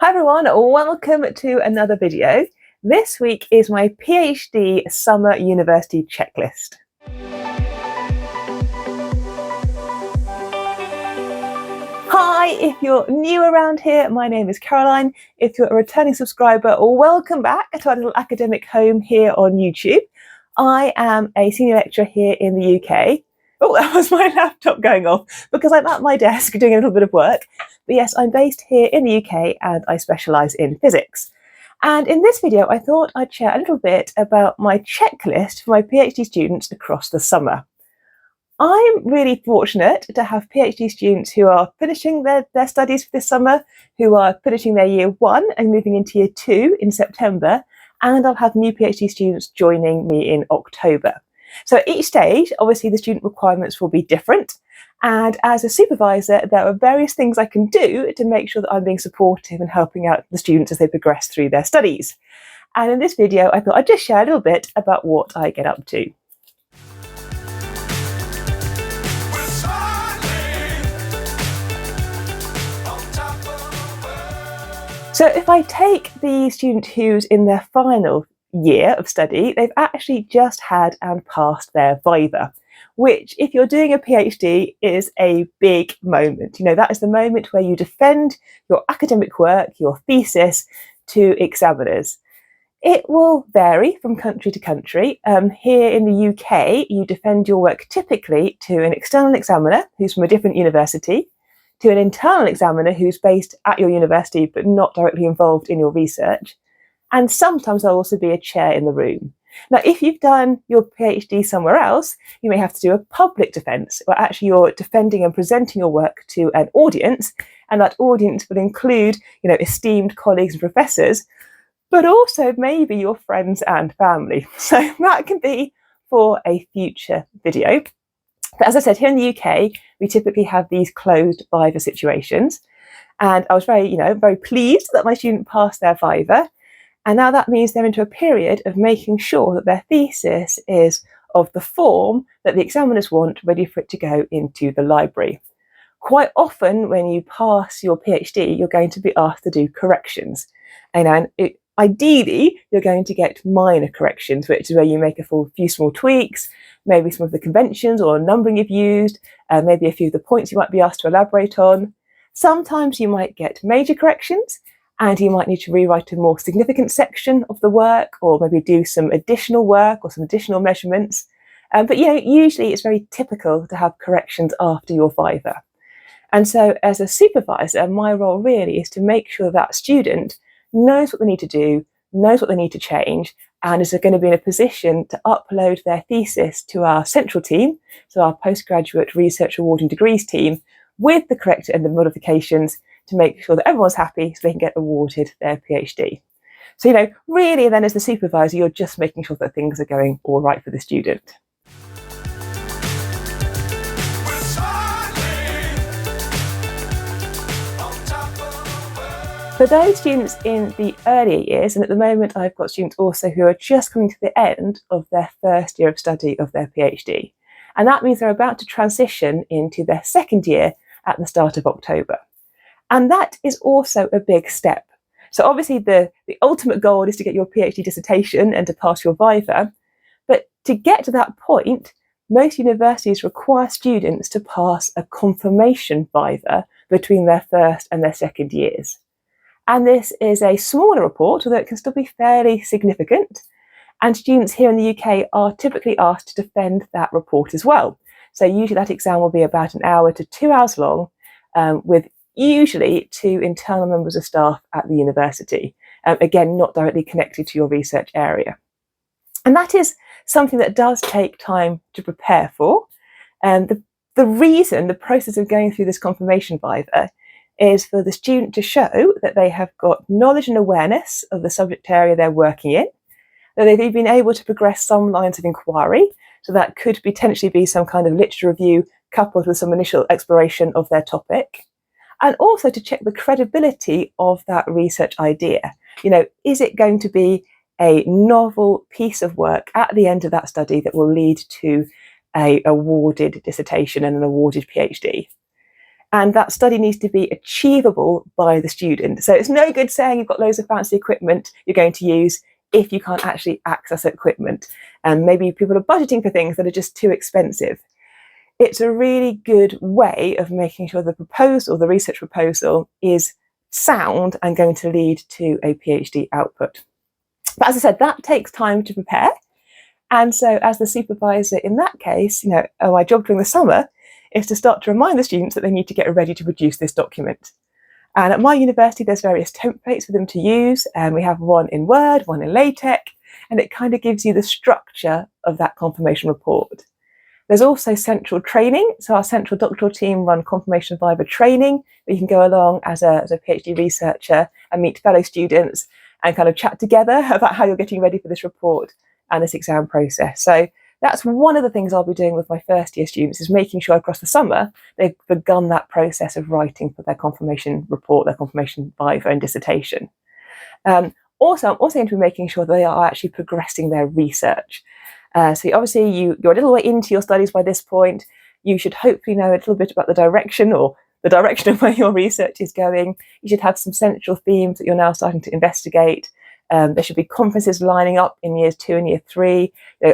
Hi everyone, welcome to another video. This week is my PhD Summer University Checklist. Hi, if you're new around here, my name is Caroline. If you're a returning subscriber, welcome back to our little academic home here on YouTube. I am a senior lecturer here in the UK. Oh, that was my laptop going off because I'm at my desk doing a little bit of work. But yes, I'm based here in the UK and I specialise in physics. And in this video, I thought I'd share a little bit about my checklist for my PhD students across the summer. I'm really fortunate to have PhD students who are finishing their studies for this summer, who are finishing their year 1 and moving into year 2 in September, and I'll have new PhD students joining me in October. So at each stage, obviously the student requirements will be different. And as a supervisor, there are various things I can do to make sure that I'm being supportive and helping out the students as they progress through their studies. And in this video, I thought I'd just share a little bit about what I get up to. So if I take the student who's in their final year of study, they've actually just had and passed their viva, which if you're doing a PhD is a big moment. You know, that is the moment where you defend your academic work, your thesis to examiners. It will vary from country to country. Here in the UK, you defend your work typically to an external examiner who's from a different university, to an internal examiner who's based at your university but not directly involved in your research. And sometimes there'll also be a chair in the room. Now, if you've done your PhD somewhere else, you may have to do a public defence, where actually you're defending and presenting your work to an audience, and that audience will include, esteemed colleagues and professors, but also maybe your friends and family. So that can be for a future video. But as I said, here in the UK, we typically have these closed viva situations. And I was very pleased that my student passed their viva. And now that means they're into a period of making sure that their thesis is of the form that the examiners want, ready for it to go into the library. Quite often when you pass your PhD, you're going to be asked to do corrections. And ideally, you're going to get minor corrections, which is where you make a few small tweaks, maybe some of the conventions or numbering you've used, maybe a few of the points you might be asked to elaborate on. Sometimes you might get major corrections, and you might need to rewrite a more significant section of the work, or maybe do some additional work or some additional measurements. But usually it's very typical to have corrections after your viva. And so as a supervisor, my role really is to make sure that student knows what they need to do, knows what they need to change, and is going to be in a position to upload their thesis to our central team, so our postgraduate research awarding degrees team, with the corrected and the modifications to make sure that everyone's happy so they can get awarded their PhD. So, really then as the supervisor, you're just making sure that things are going all right for the student. For those students in the earlier years, and at the moment I've got students also who are just coming to the end of their first year of study of their PhD. And that means they're about to transition into their second year at the start of October. And that is also a big step. So obviously the ultimate goal is to get your PhD dissertation and to pass your viva. But to get to that point, most universities require students to pass a confirmation viva between their first and their second years. And this is a smaller report, although it can still be fairly significant. And students here in the UK are typically asked to defend that report as well. So usually that exam will be about an hour to 2 hours long, with usually 2 internal members of staff at the university. Again, not directly connected to your research area. And that is something that does take time to prepare for. The reason, the process of going through this confirmation viva is for the student to show that they have got knowledge and awareness of the subject area they're working in, that they've been able to progress some lines of inquiry. So that could potentially be some kind of literature review coupled with some initial exploration of their topic. And also to check the credibility of that research idea. Is it going to be a novel piece of work at the end of that study that will lead to an awarded dissertation and an awarded PhD? And that study needs to be achievable by the student. So it's no good saying you've got loads of fancy equipment you're going to use if you can't actually access that equipment. And maybe people are budgeting for things that are just too expensive. It's a really good way of making sure the proposal, the research proposal, is sound and going to lead to a PhD output. But as I said, that takes time to prepare. And so as the supervisor in that case, my job during the summer is to start to remind the students that they need to get ready to produce this document. And at my university, there's various templates for them to use. And we have one in Word, one in LaTeX, and it kind of gives you the structure of that confirmation report. There's also central training. So our central doctoral team run confirmation viva training, where you can go along as a PhD researcher and meet fellow students and kind of chat together about how you're getting ready for this report and this exam process. So that's one of the things I'll be doing with my first year students, is making sure across the summer they've begun that process of writing for their confirmation report, their confirmation viva and dissertation. Also, I'm also going to be making sure they are actually progressing their research. So obviously you're a little way into your studies by this point. You should hopefully know a little bit about the direction of where your research is going. You should have some central themes that you're now starting to investigate. There should be conferences lining up in years 2 and year 3.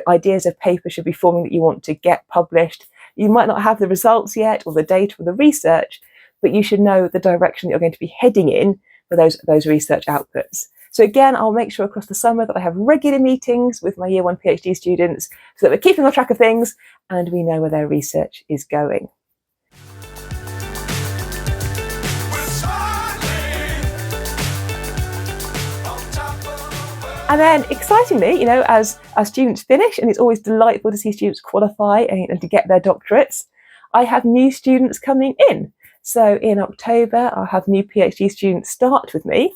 Ideas of papers should be forming that you want to get published. You might not have the results yet or the data or the research, but you should know the direction that you're going to be heading in for those research outputs. So again, I'll make sure across the summer that I have regular meetings with my year 1 PhD students so that we're keeping on track of things and we know where their research is going. And then excitingly, as students finish, and it's always delightful to see students qualify and to get their doctorates, I have new students coming in. So in October, I'll have new PhD students start with me.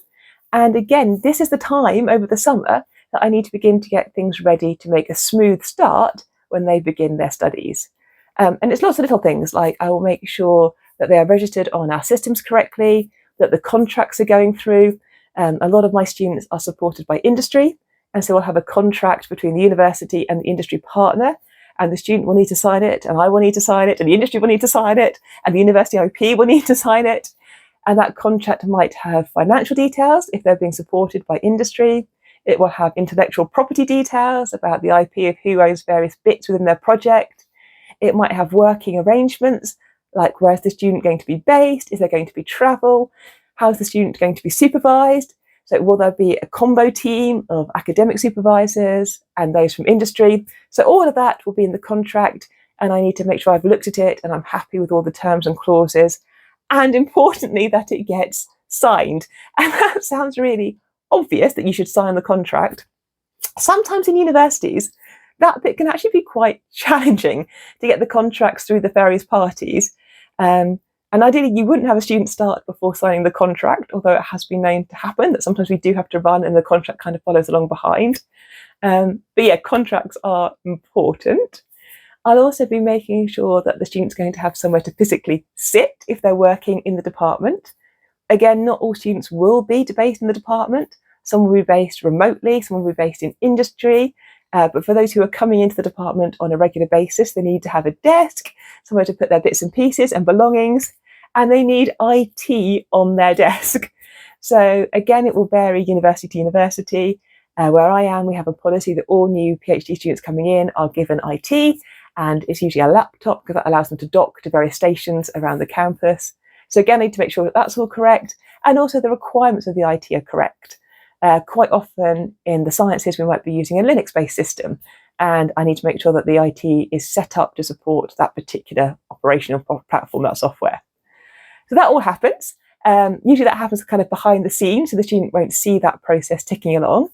And again, this is the time over the summer that I need to begin to get things ready to make a smooth start when they begin their studies. And it's lots of little things, like I will make sure that they are registered on our systems correctly, that the contracts are going through. A lot of my students are supported by industry, and so we'll have a contract between the university and the industry partner, and the student will need to sign it, and I will need to sign it, and the industry will need to sign it, and the university IP will need to sign it. And that contract might have financial details if they're being supported by industry. It will have intellectual property details about the IP of who owns various bits within their project. It might have working arrangements, like where is the student going to be based? Is there going to be travel? How is the student going to be supervised? So will there be a combo team of academic supervisors and those from industry? So all of that will be in the contract, and I need to make sure I've looked at it and I'm happy with all the terms and clauses, and importantly that it gets signed. And that sounds really obvious that you should sign the contract. Sometimes in universities, that bit can actually be quite challenging to get the contracts through the various parties. And ideally, you wouldn't have a student start before signing the contract, although it has been known to happen that sometimes we do have to run and the contract kind of follows along behind. But yeah, contracts are important. I'll also be making sure that the student's going to have somewhere to physically sit if they're working in the department. Again, not all students will be based in the department. Some will be based remotely, some will be based in industry. But for those who are coming into the department on a regular basis, they need to have a desk, somewhere to put their bits and pieces and belongings, and they need IT on their desk. So again, it will vary university to university. Where I am, we have a policy that all new PhD students coming in are given IT, and it's usually a laptop because that allows them to dock to various stations around the campus. So again, I need to make sure that that's all correct, and also the requirements of the IT are correct. Quite often in the sciences, we might be using a Linux-based system, and I need to make sure that the IT is set up to support that particular operational platform, that software. So that all happens. Usually that happens kind of behind the scenes, so the student won't see that process ticking along.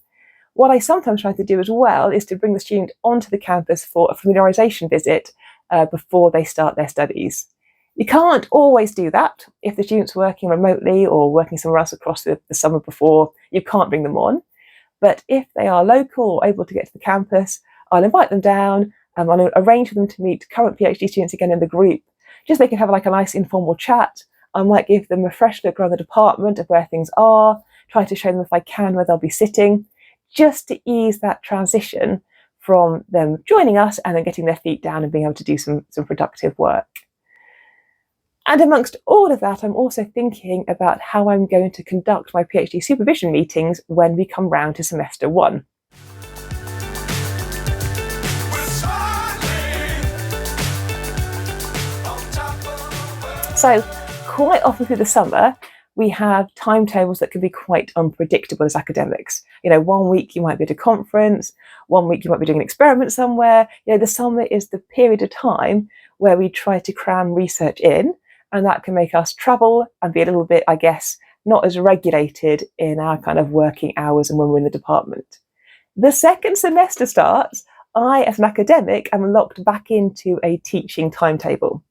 What I sometimes try to do as well is to bring the student onto the campus for a familiarisation visit before they start their studies. You can't always do that. If the student's working remotely or working somewhere else across the summer before, you can't bring them on. But if they are local or able to get to the campus, I'll invite them down and I'll arrange for them to meet current PhD students again in the group, just so they can have like a nice informal chat. I might give them a fresh look around the department of where things are, try to show them if I can where they'll be sitting, just to ease that transition from them joining us and then getting their feet down and being able to do some productive work. And amongst all of that, I'm also thinking about how I'm going to conduct my PhD supervision meetings when we come round to semester 1. So quite often through the summer, we have timetables that can be quite unpredictable as academics. 1 week you might be at a conference, 1 week you might be doing an experiment somewhere. The summer is the period of time where we try to cram research in, and that can make us travel and be a little bit, I guess, not as regulated in our kind of working hours and when we're in the department. The second semester starts, I, as an academic, am locked back into a teaching timetable.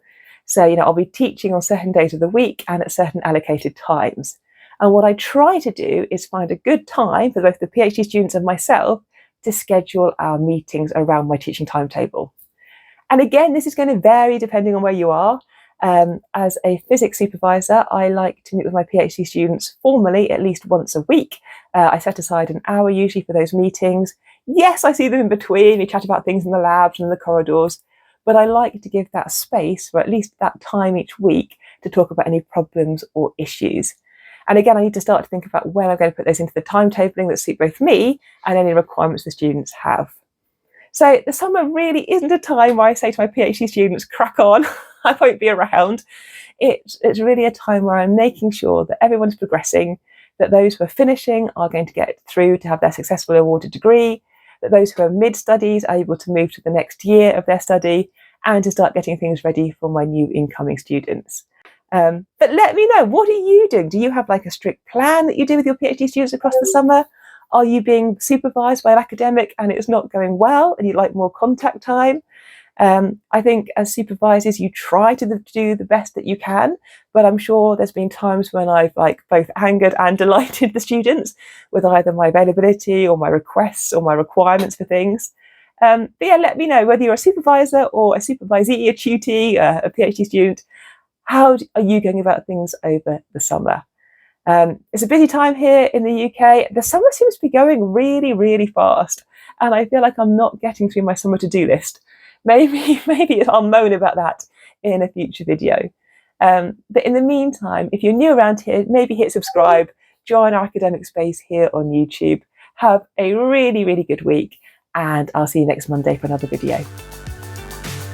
So, I'll be teaching on certain days of the week and at certain allocated times. And what I try to do is find a good time for both the PhD students and myself to schedule our meetings around my teaching timetable. And again, this is going to vary depending on where you are. As a physics supervisor, I like to meet with my PhD students formally at least once a week. I set aside an hour usually for those meetings. Yes, I see them in between. We chat about things in the labs and in the corridors. But I like to give that space for at least that time each week to talk about any problems or issues. And again, I need to start to think about when I'm going to put those into the timetabling that suit both me and any requirements the students have. So the summer really isn't a time where I say to my PhD students, crack on, I won't be around. It's really a time where I'm making sure that everyone's progressing, that those who are finishing are going to get through to have their successfully awarded degree, that those who are mid-studies are able to move to the next year of their study, and to start getting things ready for my new incoming students. But let me know, what are you doing? Do you have like a strict plan that you do with your PhD students across the summer? Are you being supervised by an academic and it's not going well and you'd like more contact time? I think as supervisors, you try to do the best that you can, but I'm sure there's been times when I've both angered and delighted the students with either my availability or my requests or my requirements for things. But yeah, let me know whether you're a supervisor or a supervisee, a tutee, a PhD student. How are you going about things over the summer? It's a busy time here in the UK. The summer seems to be going really, really fast, and I feel like I'm not getting through my summer to-do list. Maybe I'll moan about that in a future video. But in the meantime, if you're new around here, maybe hit subscribe, join our academic space here on YouTube. Have a really, really good week, and I'll see you next Monday for another video.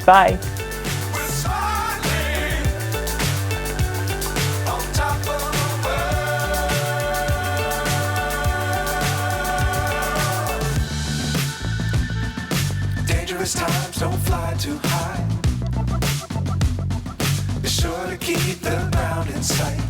Bye. Dangerous times, don't fly too high. Be sure to keep the ground in sight.